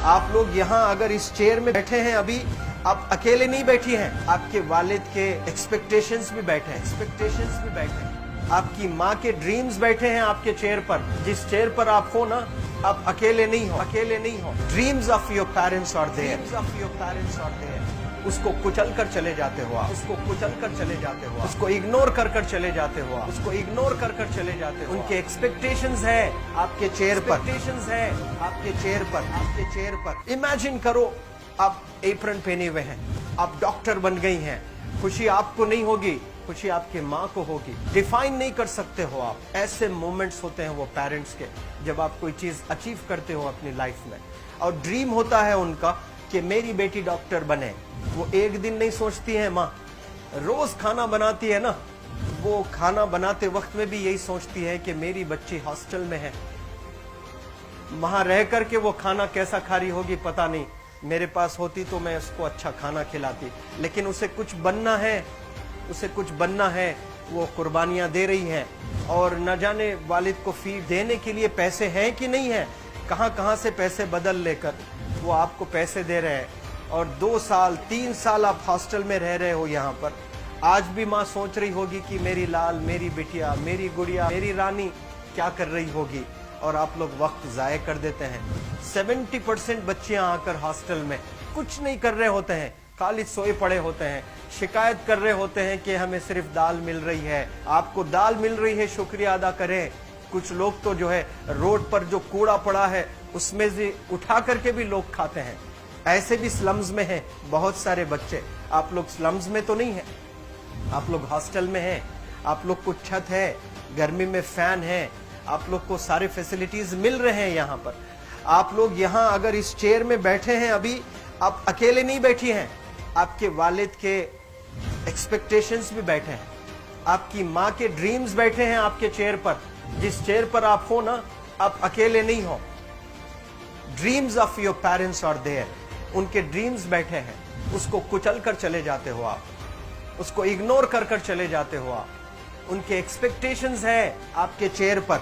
आप लोग यहाँ अगर इस चेयर में बैठे हैं अभी, आप अकेले नहीं बैठी हैं, आपके वालिद के एक्सपेक्टेशंस भी बैठे हैं, आपकी माँ के ड्रीम्स बैठे हैं आपके चेयर पर। जिस चेयर पर आप हो ना, आप अकेले नहीं हो। Dreams of your parents are there. उसको कुचल कर चले जाते हो आप, उसको इग्नोर कर चले जाते हो आप, उनके एक्सपेक्टेशंस है आपके चेयर पर। इमेजिन करो आप एप्रन पहने हुए हैं, आप डॉक्टर बन गई हैं, खुशी आपको नहीं होगी, खुशी आपके माँ को होगी। डिफाइन नहीं कर सकते हो आप। ऐसे मोमेंट्स होते हैं वो पेरेंट्स के, जब आप कोई चीज अचीव करते हो अपनी लाइफ में, और ड्रीम होता है उनका कि मेरी बेटी डॉक्टर बने। वो एक दिन नहीं सोचती है माँ, रोज खाना बनाती है ना, वो खाना बनाते वक्त में भी यही सोचती है कि मेरी बच्ची हॉस्टल में है, वहां रह करके वो खाना कैसा खा रही होगी पता नहीं, मेरे पास होती तो मैं उसको अच्छा खाना खिलाती। लेकिन उसे कुछ बनना है, वो कुर्बानियां दे रही है, और न जाने वालिद को फीड देने के लिए पैसे हैं कि नहीं है, कहां से पैसे बदल लेकर वो आपको पैसे दे रहे हैं। और 2 साल 3 साल आप हॉस्टल में रह रहे हो यहाँ पर। आज भी माँ सोच रही होगी कि मेरी लाल, मेरी बिटिया, मेरी गुड़िया, मेरी रानी क्या कर रही होगी, और आप लोग वक्त जाये कर देते हैं। 70% बच्चियां आकर हॉस्टल में कुछ नहीं कर रहे होते हैं, खाली सोए पड़े होते हैं, शिकायत कर रहे होते हैं कि हमें सिर्फ दाल मिल रही है। आपको दाल मिल रही है, शुक्रिया अदा करें। कुछ लोग तो जो है रोड पर जो कूड़ा पड़ा है उसमें से उठा करके भी लोग खाते हैं। ऐसे भी स्लम्स में हैं बहुत सारे बच्चे। आप लोग स्लम्स में तो नहीं है, आप लोग हॉस्टल में हैं, आप लोग को छत है, गर्मी में फैन है, आप लोग को सारे फैसिलिटीज मिल रहे हैं यहाँ पर। आप लोग यहाँ अगर इस चेयर में बैठे हैं अभी, आप अकेले नहीं बैठी हैं, आपके वालिद के एक्सपेक्टेशंस भी बैठे हैं, आपकी माँ के ड्रीम्स बैठे हैं आपके चेयर पर। जिस चेयर पर आप हो ना, आप अकेले नहीं हो। Dreams of your parents are there. उनके ड्रीम्स बैठे हैं, उसको कुचल कर चले जाते हो आप, उसको इग्नोर कर चले जाते हो आप। उनके एक्सपेक्टेशंस है आपके चेयर पर,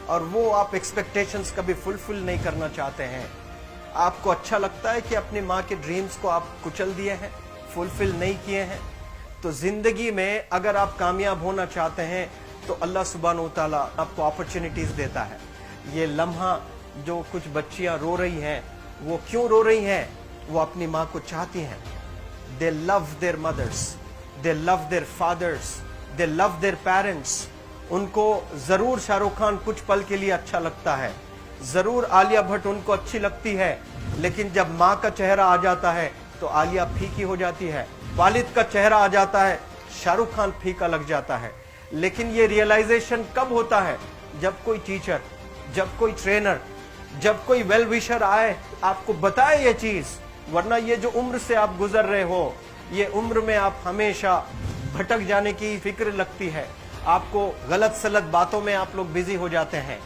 और वो आप एक्सपेक्टेशंस कभी फुलफिल नहीं करना चाहते हैं। आपको अच्छा लगता है कि अपनी माँ के ड्रीम्स को आप कुचल दिए हैं, फुलफिल नहीं किए हैं। तो जिंदगी में अगर आप कामयाब होना चाहते हैं तो अल्लाह सुब्हानहू व तआला आपको अपॉर्चुनिटीज देता है। ये लम्हा जो कुछ बच्चियां रो रही हैं, वो क्यों रो रही हैं? वो अपनी माँ को चाहती हैं। They love their mothers, they love their fathers, they love their parents. उनको जरूर शाहरुख खान कुछ पल के लिए अच्छा लगता है, जरूर आलिया भट्ट उनको अच्छी लगती है, लेकिन जब माँ का चेहरा आ जाता है तो आलिया फीकी हो जाती है। वालिद का चेहरा आ जाता है, शाहरुख खान फीका लग जाता है। लेकिन ये रियलाइजेशन कब होता है? जब कोई टीचर, जब कोई ट्रेनर, जब कोई वेल विशर आए, आपको बताए ये चीज। वरना ये जो उम्र से आप गुजर रहे हो, ये उम्र में आप हमेशा भटक जाने की फिक्र लगती है, आपको गलत सलत बातों में आप लोग बिजी हो जाते हैं।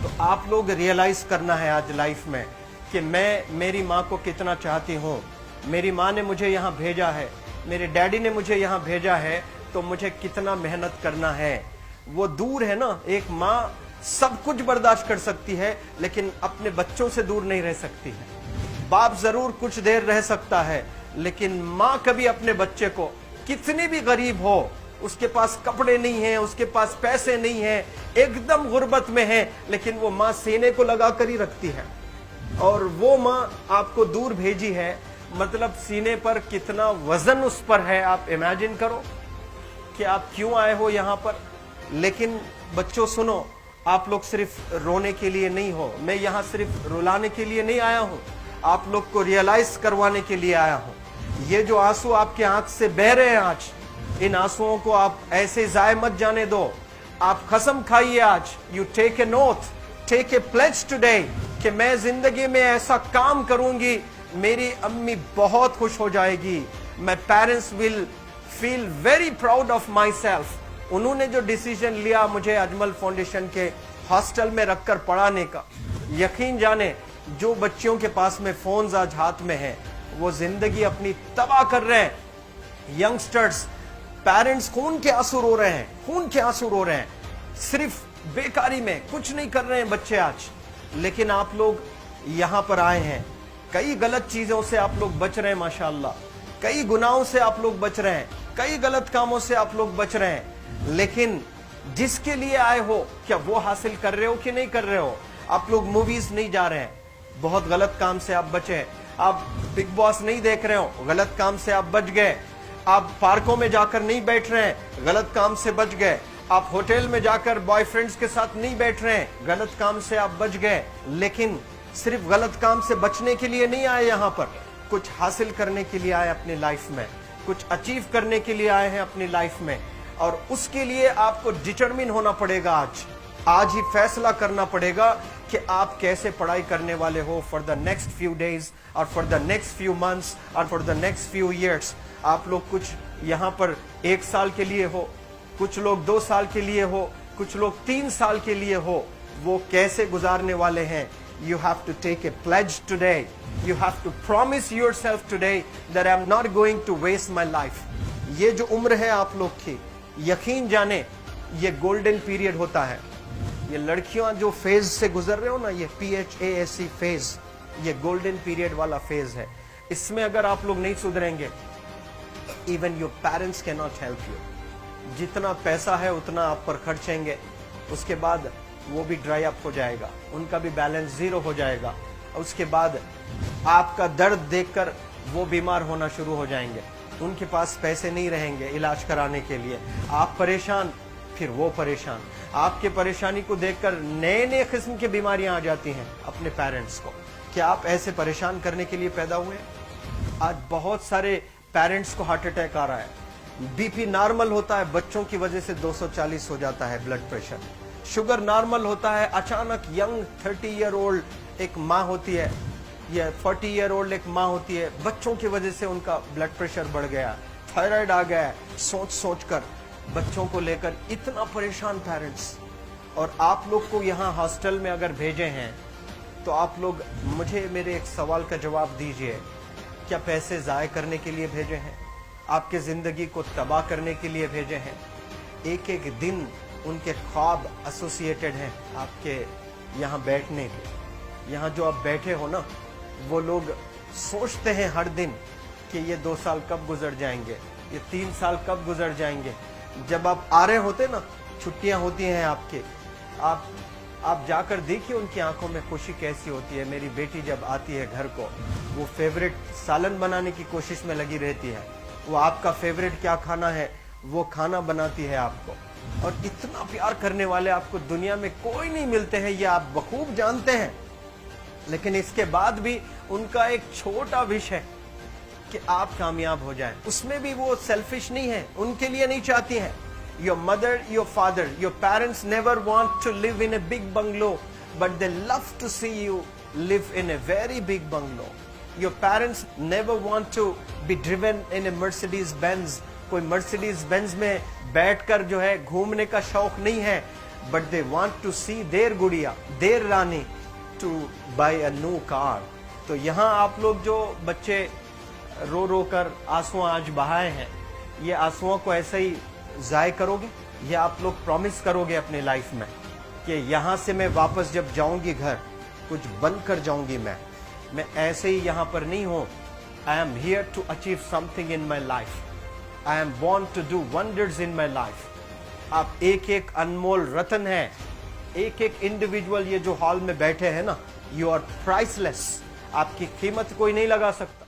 तो आप लोग रियलाइज करना है आज लाइफ में कि मैं मेरी माँ को कितना चाहती हूँ। मेरी माँ ने मुझे यहाँ भेजा है, मेरे डैडी ने मुझे यहाँ भेजा है, तो मुझे कितना मेहनत करना है। वो दूर है ना, एक माँ सब कुछ बर्दाश्त कर सकती है, लेकिन अपने बच्चों से दूर नहीं रह सकती है। बाप जरूर कुछ देर रह सकता है, लेकिन माँ कभी अपने बच्चे को, कितनी भी गरीब हो, उसके पास कपड़े नहीं है, उसके पास पैसे नहीं है, एकदम गुर्बत में है, लेकिन वो माँ सीने को लगा कर ही रखती है। और वो माँ आपको दूर भेजी है, मतलब सीने पर कितना वजन उस पर है। आप इमेजिन करो कि आप क्यों आए हो यहाँ पर। लेकिन बच्चों सुनो, आप लोग सिर्फ रोने के लिए नहीं हो, मैं यहाँ सिर्फ रुलाने के लिए नहीं आया हूँ, आप लोग को रियलाइज करवाने के लिए आया हूँ। ये जो आंसू आपके आंख से बह रहे हैं आज, इन आंसुओं को आप ऐसे जाए मत जाने दो। आप कसम खाइए आज, you take a note, take a pledge today, कि मैं जिंदगी में ऐसा काम करूंगी, मेरी अम्मी बहुत खुश हो जाएगी। My parents will feel very proud of my self. उन्होंने जो डिसीजन लिया मुझे अजमल फाउंडेशन के हॉस्टल में रखकर पढ़ाने का, यकीन जाने जो बच्चियों के पास में फोन्स आज हाथ में हैं, वो जिंदगी अपनी तबाह कर रहे हैं। यंगस्टर्स, पेरेंट्स खून के आंसू रो रहे हैं, खून के आंसू रो रहे हैं, सिर्फ बेकारी में कुछ नहीं कर रहे हैं बच्चे आज। लेकिन आप लोग यहाँ पर आए हैं, कई गलत चीजों से आप लोग बच रहे हैं माशाअल्लाह, कई गुनाहों से आप लोग बच रहे हैं, कई गलत कामों से आप लोग बच रहे हैं, लेकिन जिसके लिए आए हो क्या वो हासिल कर रहे हो कि नहीं कर रहे हो? आप लोग मूवीज नहीं जा रहे हैं, बहुत गलत काम से आप बचे हैं। आप बिग बॉस नहीं देख रहे हो, गलत काम से आप बच गए। आप पार्कों में जाकर नहीं बैठ रहे हैं, गलत काम से बच गए। आप होटल में जाकर बॉयफ्रेंड्स के साथ नहीं बैठ रहे हैं, गलत काम से आप बच गए। लेकिन सिर्फ गलत काम से बचने के लिए नहीं आए यहाँ पर, कुछ हासिल करने के लिए आए अपनी लाइफ में, कुछ अचीव करने के लिए आए हैं अपनी लाइफ में। और उसके लिए आपको डिटरमिन होना पड़ेगा। आज ही फैसला करना पड़ेगा कि आप कैसे पढ़ाई करने वाले हो for the next few days और for the next few months और for the next few years. आप लोग कुछ यहाँ पर 1 साल के लिए हो, कुछ लोग 2 साल के लिए हो, कुछ लोग 3 साल के लिए हो, वो कैसे गुजारने वाले हैं? You have to take a pledge today. You have to promise yourself today that I'm not going to waste my life. ये जो उम्र है आप लोग की, यकीन जाने ये गोल्डन पीरियड होता है। ये लड़कियां जो फेज से गुजर रहे हो ना, ये PHASE फेज, ये गोल्डन पीरियड वाला फेज है। इसमें अगर आप लोग नहीं सुधरेंगे, even your parents can not help you. जितना पैसा है उतना आप पर खर्चेंगे, उसके बाद वो भी ड्राई अप हो जाएगा, उनका भी बैलेंस जीरो हो जाएगा। उसके बाद आपका दर्द देखकर वो बीमार होना शुरू हो जाएंगे, उनके पास पैसे नहीं रहेंगे इलाज कराने के लिए। आप परेशान, फिर वो परेशान। आपके परेशानी को देखकर नए नए किस्म की बीमारियां आ जाती हैं अपने पेरेंट्स को। क्या आप ऐसे परेशान करने के लिए पैदा हुए? आज बहुत सारे पेरेंट्स को हार्ट अटैक आ रहा है। बीपी नॉर्मल होता है, बच्चों की वजह से 240 हो जाता है ब्लड प्रेशर। शुगर नॉर्मल होता है, अचानक यंग 30 ईयर ओल्ड एक माँ होती है या 40 ईयर ओल्ड एक माँ होती है, बच्चों की वजह से उनका ब्लड प्रेशर बढ़ गया, थायराइड आ गया। सोच सोच कर बच्चों को लेकर इतना परेशान पेरेंट्स। और आप लोग को यहाँ हॉस्टल में अगर भेजे हैं तो आप लोग मुझे मेरे एक सवाल का जवाब दीजिए, क्या पैसे ज़ाय करने के लिए भेजे हैं? आपके ज़िंदगी को तबाह करने के लिए भेजे हैं? एक एक दिन उनके ख्वाब एसोसिएटेड हैं आपके यहाँ बैठने के। यहाँ जो आप बैठे हो ना, वो लोग सोचते हैं हर दिन कि ये 2 साल कब गुजर जाएंगे, ये 3 साल कब गुजर जाएंगे। जब आप आ रहे होते ना, छुट्टियाँ होती हैं आपके, आप जाकर देखिए उनकी आंखों में खुशी कैसी होती है। मेरी बेटी जब आती है घर को, वो फेवरेट सालन बनाने की कोशिश में लगी रहती है। वो आपका फेवरेट क्या खाना है वो खाना बनाती है आपको। और इतना प्यार करने वाले आपको दुनिया में कोई नहीं मिलते हैं, ये आप बखूब जानते हैं। लेकिन इसके बाद भी उनका एक छोटा विश है कि आप कामयाब हो जाएं। उसमें भी वो सेल्फिश नहीं है, उनके लिए नहीं चाहती हैं। Your mother, your father, your parents never want to live in a big bungalow, but they love to see you live in a very big bungalow. Your parents never want to be driven in a Mercedes Benz. कोई Mercedes Benz में बैठकर जो है घूमने का शौक नहीं है, but they want to see their गुड़िया, their Rani to buy a new car. तो यहाँ आप लोग जो बच्चे रो रो कर आंसू आज बहाए हैं, ये आंसुओं को ऐसे ही ज़ाय करोगे या आप लोग प्रॉमिस करोगे अपने लाइफ में कि यहाँ से मैं वापस जब जाऊंगी घर, कुछ बन कर जाऊंगी। मैं ऐसे ही यहाँ पर नहीं हूँ। I am here to achieve something in my life. I am born to do wonders in my life. आप एक एक अनमोल रतन है, एक एक इंडिविजुअल ये जो हॉल में बैठे हैं ना, यू आर प्राइसलेस। आपकी कीमत कोई नहीं लगा सकता।